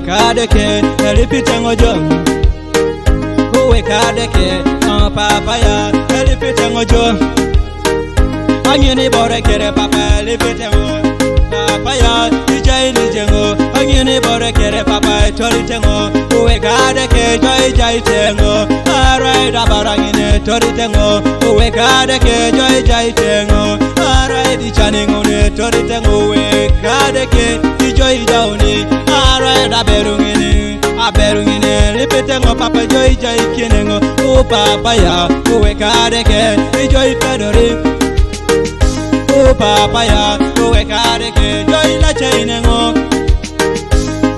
kadeke elipitengo jo uwe kadeke papaya elipitengo jo anyini bore kere papa elipitengo papaya ijai jengo anyini bore kere papa tori tengo uwe kadeke jai tengo arai da barangine tori tengo uwe kadeke jai tengo arai di chaningo ne tori tengo uwe kadeke jai dauni arai da berungine lipitengo papa jai kinengo u papaya uwe kadeke jai pedori u papaya uwe kadeke jai la chainengo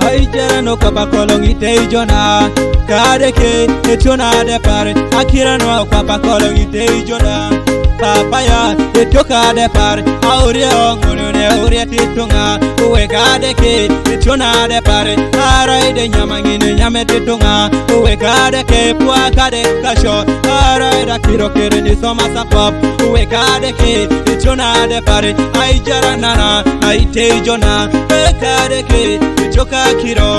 ai jara no kapa kolongi te jona kadeke etona de pare akira no kapa kolongi te jona papaya etoka de pare aurie ongulu ne aurie titunga uwe kadeke etona de pare arai de nyamangine nyame titunga uwe kadeke pua kade kasho arai da kiro kere ni soma sapop uwe kadeke etona de pare ai jara nana ai te jona kadeke etoka kiro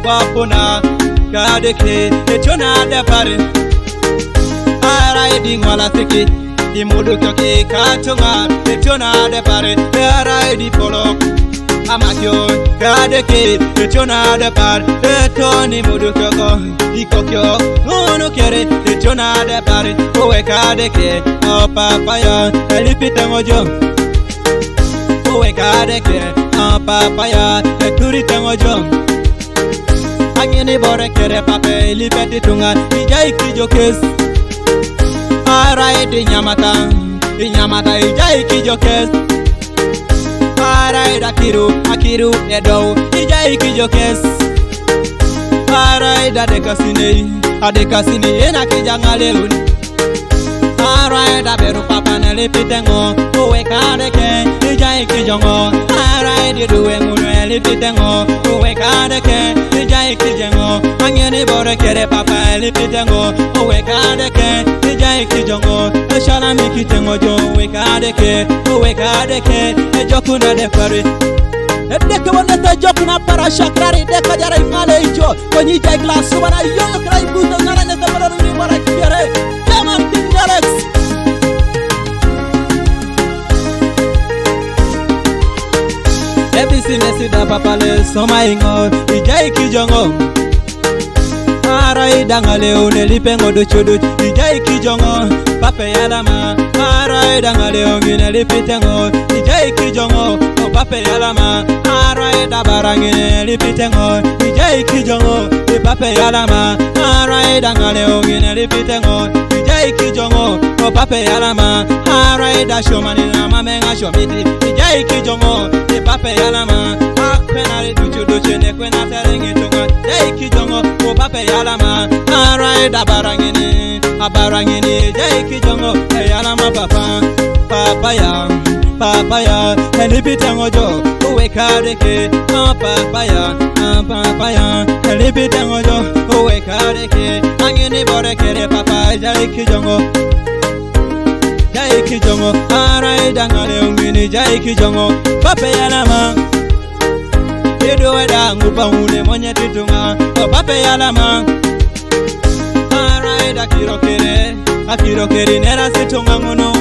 wapona kadeke etona de pare arai dingwala siki imudu kyoki katunga etona de pare arai di polo amakyo kadeke etona de pare etoni mudu kyoko ikokyo unu kere etona de pare uwe kadeke o papaya elipitengo jo uwe kadeke o papaya eturi tengo jo anyini bore kere papa elipeti tunga ijai kijokes arai di nyamata ijai kijokes arai da akiru edo ijai kijokes arai da dekasine ena kijangale uni arai da beru papa nelipitengo uwe kadeke ijai kijongo arai di duwe ngunu elipitengo uwe kadeke ijai kijengo anyeni bore kere papa elipitengo uwe kadeke ijai kijongo eshala mikitengo jo uwe kadeke ejokuna de pare edeke woneta jokuna para shakrari deka jara imale ijo konyi jai glass wana yo krai buta nana ne tabara ni mara kire tamam tingalex business da papa le soma ingo ijai kijongo arai dangale unelipengo do chodo ijai kijongo pape yalama arai dangale ongine lipitengo ijai kijongo o pape yalama arai da barangine lipitengo ijai kijongo pape yalama arai dangale ongine lipitengo ijai kijongo o pape yalama arai da shomani na mamenga shomiti ijai kijongo pape yalama akwenale duchu ne kwena terenge tunga ijai kijongo o pape yalama arai da barangine ijai kijongo yalama papaya elipitengo jo uwe kadeke papaya elipitengo jo uwe kadeke angini bore kere papa ijai kijongo arai dangale ungini ijai kijongo pape yalama edo weda ngupa une monye titunga o pape yalama arai da akiro kere nera situnga ngono